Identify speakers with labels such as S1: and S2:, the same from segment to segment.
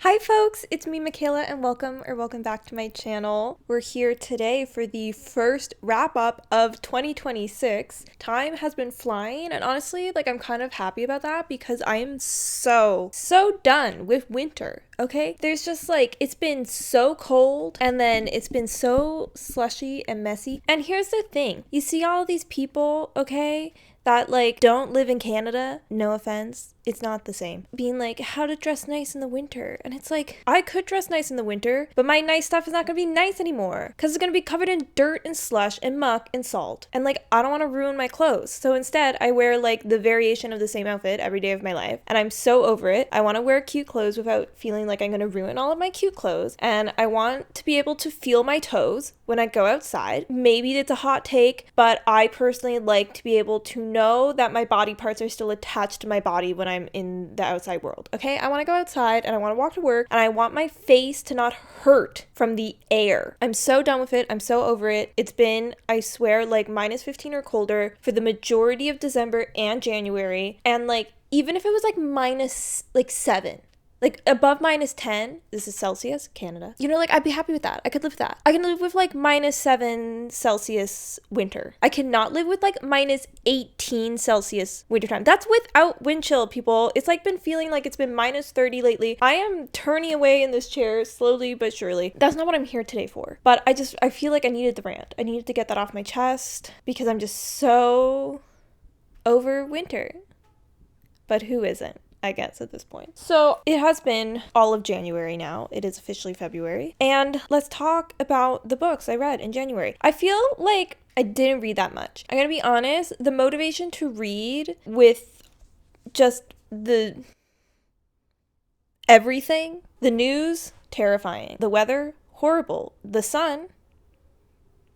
S1: Hi folks, it's me Michaela and welcome back to my channel. We're here today for the first wrap up of 2026. Time has been flying and honestly, I'm kind of happy about that because I am so done with winter. Okay? There's just it's been so cold and then it's been so slushy and messy. And here's the thing. You see all these people, okay, that don't live in Canada, no offense, it's not the same. Being how to dress nice in the winter. And it's I could dress nice in the winter, but my nice stuff is not gonna be nice anymore. Cause it's gonna be covered in dirt and slush and muck and salt. And I don't wanna ruin my clothes. So instead I wear the variation of the same outfit every day of my life. And I'm so over it. I wanna wear cute clothes without feeling like I'm gonna ruin all of my cute clothes. And I want to be able to feel my toes when I go outside. Maybe it's a hot take, but I personally like to be able to know that my body parts are still attached to my body when I'm in the outside world. Okay? I want to go outside and I want to walk to work and I want my face to not hurt from the air. I'm so done with it. I'm so over it. It's been, I swear, minus 15 or colder for the majority of December and January. And even if it was minus 7, above minus 10, this is Celsius, Canada. I'd be happy with that. I could live with that. I can live with minus 7 Celsius winter. I cannot live with minus 18 Celsius wintertime. That's without wind chill, people. It's been feeling like it's been minus 30 lately. I am turning away in this chair slowly but surely. That's not what I'm here today for. But I feel like I needed the rant. I needed to get that off my chest because I'm just so over winter. But who isn't? I guess at this point. So it has been all of January now. It is officially February. And let's talk about the books I read in January. I feel like I didn't read that much. I'm gonna be honest, the motivation to read with just the everything, the news, terrifying. The weather, horrible. The sun,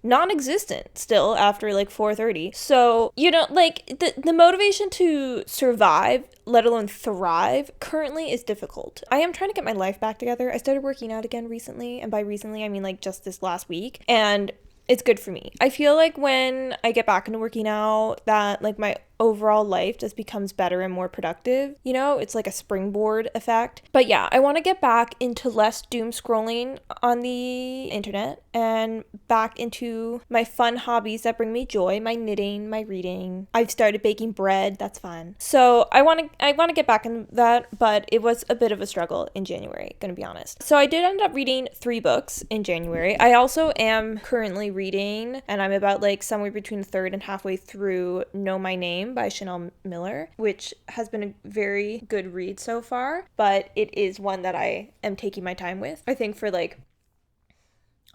S1: non-existent still after 4:30. So the motivation to survive, let alone thrive, currently is difficult. I am trying to get my life back together. I started working out again recently, and by recently I mean just this last week, and it's good for me. I feel when I get back into working out that my overall life just becomes better and more productive. It's a springboard effect. But yeah, I want to get back into less doom scrolling on the internet and back into my fun hobbies that bring me joy, my knitting, my reading. I've started baking bread. That's fun. So I want to get back in that, but it was a bit of a struggle in January, gonna be honest. So I did end up reading 3 books in January. I also am currently reading, and I'm about somewhere between the third and halfway through Know My Name by Chanel Miller, which has been a very good read so far, but it is one that I am taking my time with, I think for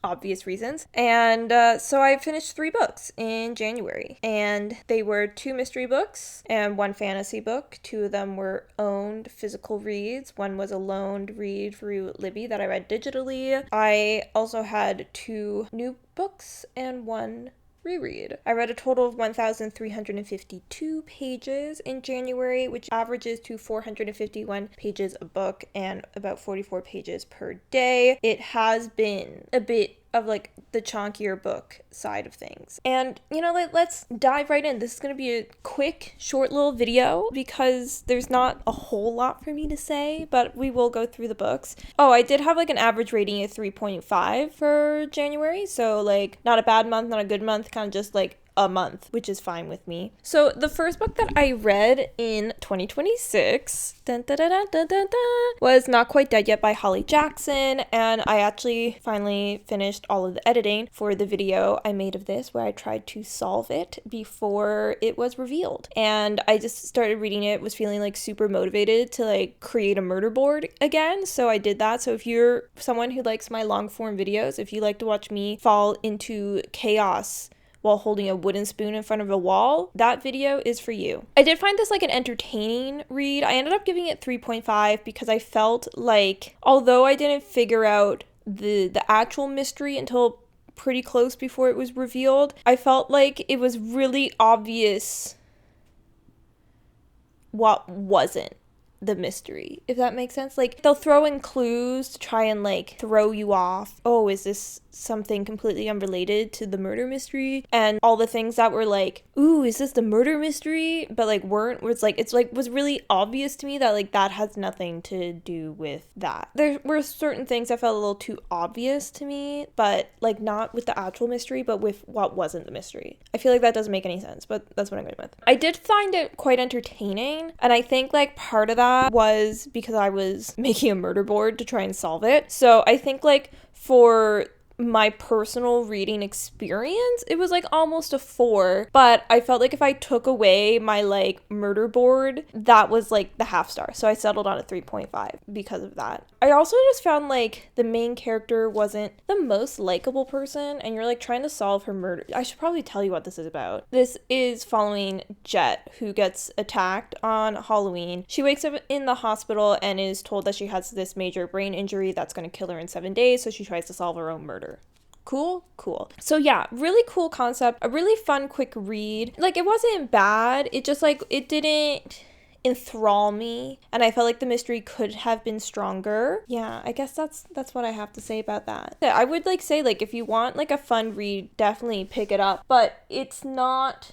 S1: obvious reasons. And so I finished 3 books in January, and they were 2 mystery books and 1 fantasy book. 2 of them were owned physical reads. 1 was a loaned read through Libby that I read digitally. I also had 2 new books and 1 reread. I read a total of 1,352 pages in January, which averages to 451 pages a book and about 44 pages per day. It has been a bit of the chunkier book side of things. And let's dive right in. This is going to be a quick, short little video because there's not a whole lot for me to say, but we will go through the books. Oh, I did have an average rating of 3.5 for January, so not a bad month, not a good month, kind of just a month, which is fine with me. So the first book that I read in 2026 was Not Quite Dead Yet by Holly Jackson, and I actually finally finished all of the editing for the video I made of this where I tried to solve it before it was revealed. And I just started reading it, was feeling super motivated to create a murder board again, so I did that. So if you're someone who likes my long form videos, if you like to watch me fall into chaos while holding a wooden spoon in front of a wall, that video is for you. I did find this an entertaining read. I ended up giving it 3.5 because I felt although I didn't figure out the actual mystery until pretty close before it was revealed, I felt it was really obvious what wasn't the mystery, if that makes sense. Like, they'll throw in clues to try and like throw you off. Oh, is this something completely unrelated to the murder mystery? And all the things that were like, ooh, is this the murder mystery, but like weren't, where it's like was really obvious to me that like that has nothing to do with that. There were certain things that felt a little too obvious to me, but like not with the actual mystery, but with what wasn't the mystery. I feel like that doesn't make any sense, but that's what I'm going with. I did find it quite entertaining, and I think like part of that was because I was making a murder board to try and solve it. So I think like for my personal reading experience, it was like almost a 4, but I felt like if I took away my like murder board, that was like the half star, so I settled on a 3.5 because of that. I also just found like the main character wasn't the most likable person, and you're like trying to solve her murder. I should probably tell you what this is about. This is following Jet, who gets attacked on Halloween. She wakes up in the hospital and is told that she has this major brain injury that's going to kill her in 7 days, so she tries to solve her own murder. Cool. So yeah, really cool concept, a really fun, quick read. Like, it wasn't bad, it just like, it didn't enthrall me, and I felt like the mystery could have been stronger. Yeah, I guess that's what I have to say about that. I would like say, like, if you want like a fun read, definitely pick it up, but it's not...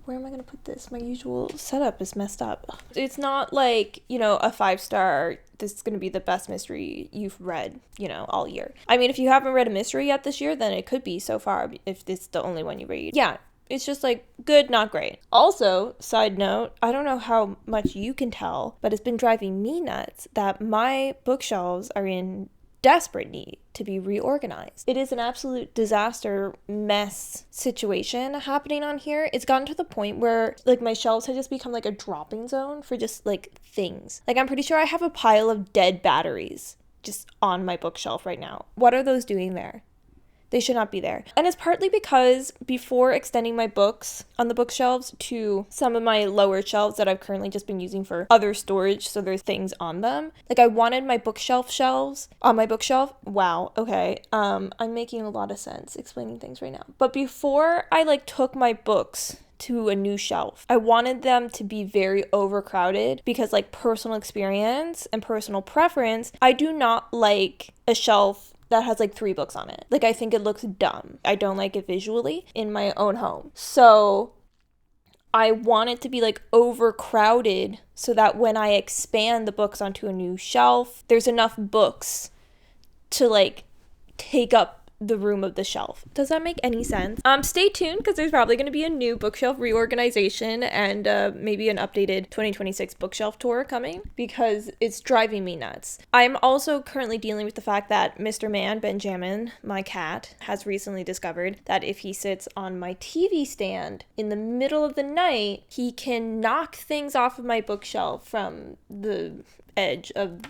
S1: Where am I going to put this? My usual setup is messed up. It's not like, you know, a 5-star, this is going to be the best mystery you've read, you know, all year. I mean, if you haven't read a mystery yet this year, then it could be so far if this is the only one you read. Yeah, it's just like good, not great. Also, side note, I don't know how much you can tell, but it's been driving me nuts that my bookshelves are in desperate need to be reorganized. It is an absolute disaster mess situation happening on here. It's gotten to the point where like my shelves have just become like a dropping zone for just like things. Like, I'm pretty sure I have a pile of dead batteries just on my bookshelf right now. What are those doing there? They should not be there. And it's partly because before extending my books on the bookshelves to some of my lower shelves that I've currently just been using for other storage, so there's things on them, like I wanted my bookshelf shelves on my bookshelf. Wow, okay. I'm making a lot of sense explaining things right now. But before I like took my books to a new shelf, I wanted them to be very overcrowded because like personal experience and personal preference, I do not like a shelf that has like 3 books on it. Like, I think it looks dumb. I don't like it visually in my own home. So I want it to be like overcrowded so that when I expand the books onto a new shelf, there's enough books to like take up the room of the shelf. Does that make any sense? Stay tuned, because there's probably going to be a new bookshelf reorganization and maybe an updated 2026 bookshelf tour coming, because it's driving me nuts. I'm also currently dealing with the fact that Mr. Man, Benjamin, my cat, has recently discovered that if he sits on my TV stand in the middle of the night, he can knock things off of my bookshelf from the edge of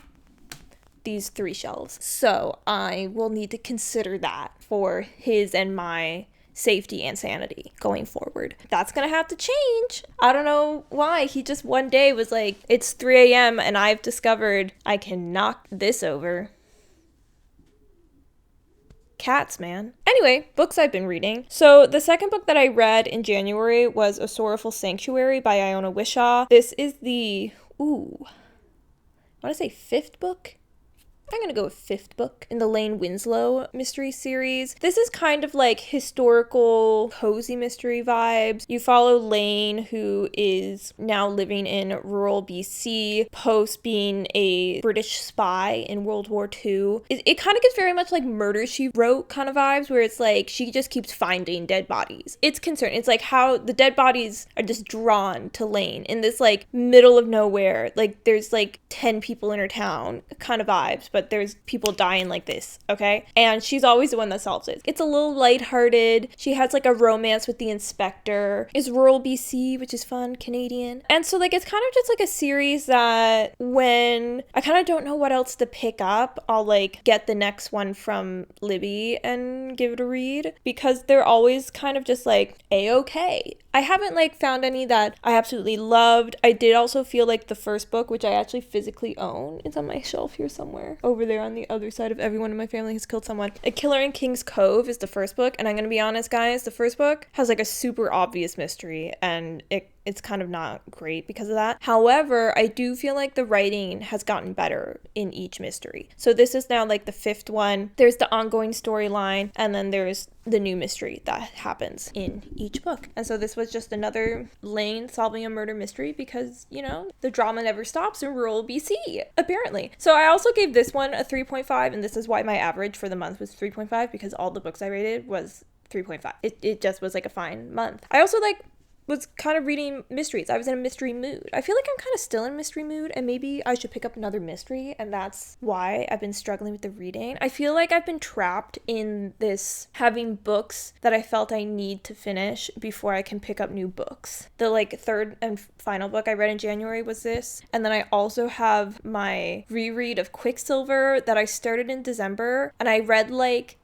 S1: these 3 shelves. So I will need to consider that for his and my safety and sanity going forward. That's gonna have to change. I don't know why. He just one day was like, it's 3 a.m. and I've discovered I can knock this over. Cats, man. Anyway, books I've been reading. So the second book that I read in January was A Sorrowful Sanctuary by Iona Whishaw. This is the, I want to say 5th book? I'm going to go with 5th book in the Lane Winslow mystery series. This is kind of like historical, cozy mystery vibes. You follow Lane, who is now living in rural BC, post being a British spy in World War II. It kind of gets very much like Murder, She Wrote kind of vibes, where it's like she just keeps finding dead bodies. It's concerning. It's like how the dead bodies are just drawn to Lane in this like middle of nowhere. Like there's like 10 people in her town kind of vibes, but there's people dying like this, okay? And she's always the one that solves it. It's a little lighthearted. She has like a romance with the inspector. It's rural BC, which is fun, Canadian. And so like it's kind of just like a series that when I kind of don't know what else to pick up, I'll like get the next one from Libby and give it a read, because they're always kind of just like a-okay. I haven't like found any that I absolutely loved. I did also feel like the first book, which I actually physically own, it's on my shelf here somewhere over there on the other side of Everyone in My Family Has Killed Someone. A Killer in King's Cove is the first book, and I'm gonna be honest, guys, the first book has like a super obvious mystery, and it it's kind of not great because of that. However, I do feel like the writing has gotten better in each mystery. So this is now like the 5th one. There's the ongoing storyline, and then there's the new mystery that happens in each book. And so this was just another Lane solving a murder mystery because, you know, the drama never stops in rural BC, apparently. So I also gave this one a 3.5, and this is why my average for the month was 3.5, because all the books I rated was 3.5. It just was like a fine month. I also was kind of reading mysteries. I was in a mystery mood. I feel like I'm kind of still in mystery mood, and maybe I should pick up another mystery, and that's why I've been struggling with the reading. I feel like I've been trapped in this having books that I felt I need to finish before I can pick up new books. The like 3rd and final book I read in January was this, and then I also have my reread of Quicksilver that I started in December, and I read like,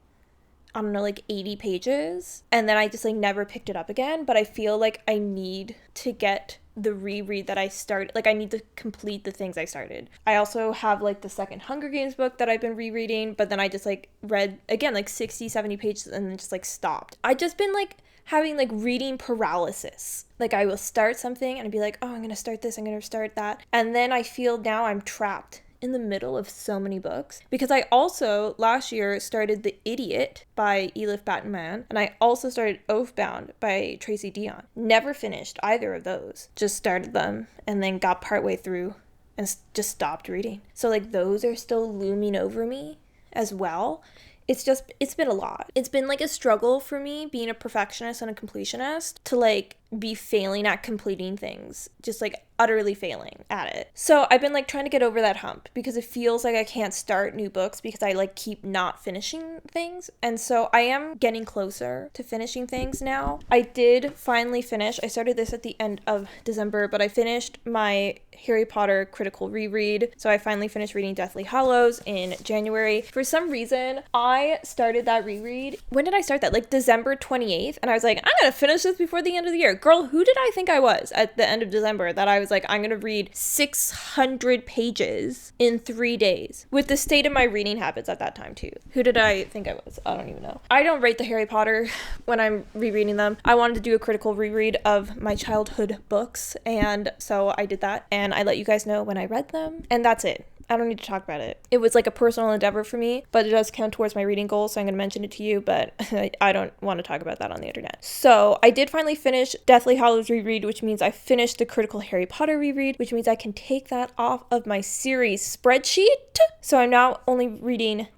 S1: I don't know, like 80 pages, and then I just like never picked it up again. But I feel like I need to get the reread that I started. Like I need to complete the things I started. I also have like the 2nd Hunger Games book that I've been rereading, but then I just like read again like 60-70 pages and then just like stopped. I just been like having like reading paralysis. Like I will start something and I'd be like, oh, I'm gonna start this, I'm gonna start that, and then I feel now I'm trapped in the middle of so many books, because I also last year started The Idiot by Elif Batman, and I also started Oathbound by Tracy Deonn. Never finished either of those. Just started them and then got partway through and just stopped reading. So like those are still looming over me as well. It's been a lot. It's been like a struggle for me being a perfectionist and a completionist to like be failing at completing things, just like utterly failing at it. So I've been like trying to get over that hump, because it feels like I can't start new books because I like keep not finishing things. And so I am getting closer to finishing things now. I did finally finish. I started this at the end of December, but I finished my Harry Potter critical reread. So I finally finished reading Deathly Hallows in January. For some reason, I started that reread. When did I start that? Like December 28th. And I was like, I'm going to finish this before the end of the year. Girl, who did I think I was at the end of December that I was like, I'm going to read 600 pages in 3 days, with the state of my reading habits at that time too. Who did I think I was? I don't even know. I don't rate the Harry Potter when I'm rereading them. I wanted to do a critical reread of my childhood books, and so I did that, and I let you guys know when I read them, and that's it. I don't need to talk about it. It was like a personal endeavor for me, but it does count towards my reading goals, so I'm going to mention it to you, but I don't want to talk about that on the internet. So I did finally finish Deathly Hallows reread, which means I finished the critical Harry Potter reread, which means I can take that off of my series spreadsheet. So I'm now only reading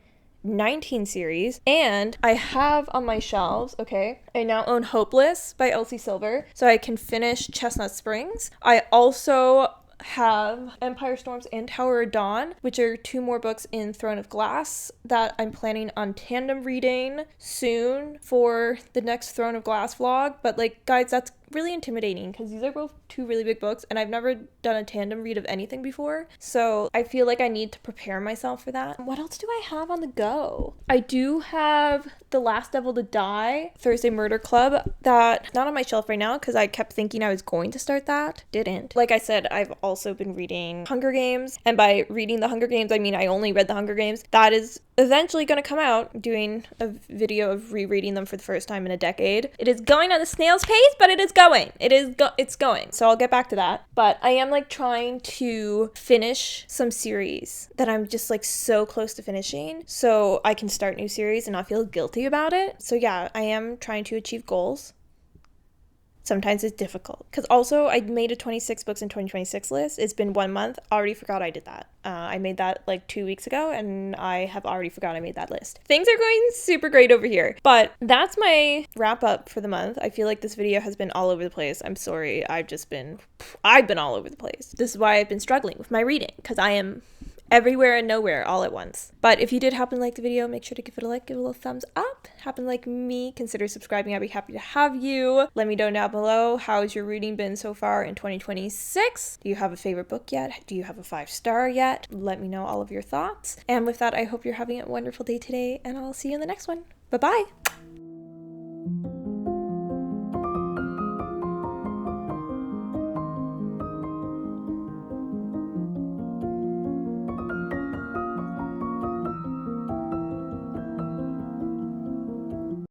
S1: 19 series, and I have on my shelves, okay, I now own Hopeless by Elsie Silver, so I can finish Chestnut Springs. I also have Empire Storms and Tower of Dawn, which are 2 more books in Throne of Glass that I'm planning on tandem reading soon for the next Throne of Glass vlog. But like, guys, that's really intimidating because these are both 2 really big books, and I've never done a tandem read of anything before, so I feel like I need to prepare myself for that. What else do I have on the go? I do have The Last Devil to Die, Thursday Murder Club, that not on my shelf right now because I kept thinking I was going to start that. Didn't. Like I said, I've also been reading Hunger Games, and by reading the Hunger Games, I mean I only read the Hunger Games. That is eventually going to come out. I'm doing a video of rereading them for the first time in a decade. It is going at a snail's pace, but it is going. It's going. So I'll get back to that. But I am like trying to finish some series that I'm just like so close to finishing, so I can start new series and not feel guilty about it. So yeah, I am trying to achieve goals. Sometimes it's difficult. Because also, I made a 26 books in 2026 list. It's been 1 month. Already forgot I did that. I made that like 2 weeks ago, and I have already forgot I made that list. Things are going super great over here. But that's my wrap up for the month. I feel like this video has been all over the place. I'm sorry. I've been all over the place. This is why I've been struggling with my reading, because I am everywhere and nowhere all at once. But if you did happen to like the video, make sure to give it a like, give it a little thumbs up. Happen to like me, consider subscribing. I'd be happy to have you. Let me know down below, how's your reading been so far in 2026? Do you have a favorite book yet? Do you have a 5-star yet? Let me know all of your thoughts. And with that, I hope you're having a wonderful day today, and I'll see you in the next one. Bye-bye.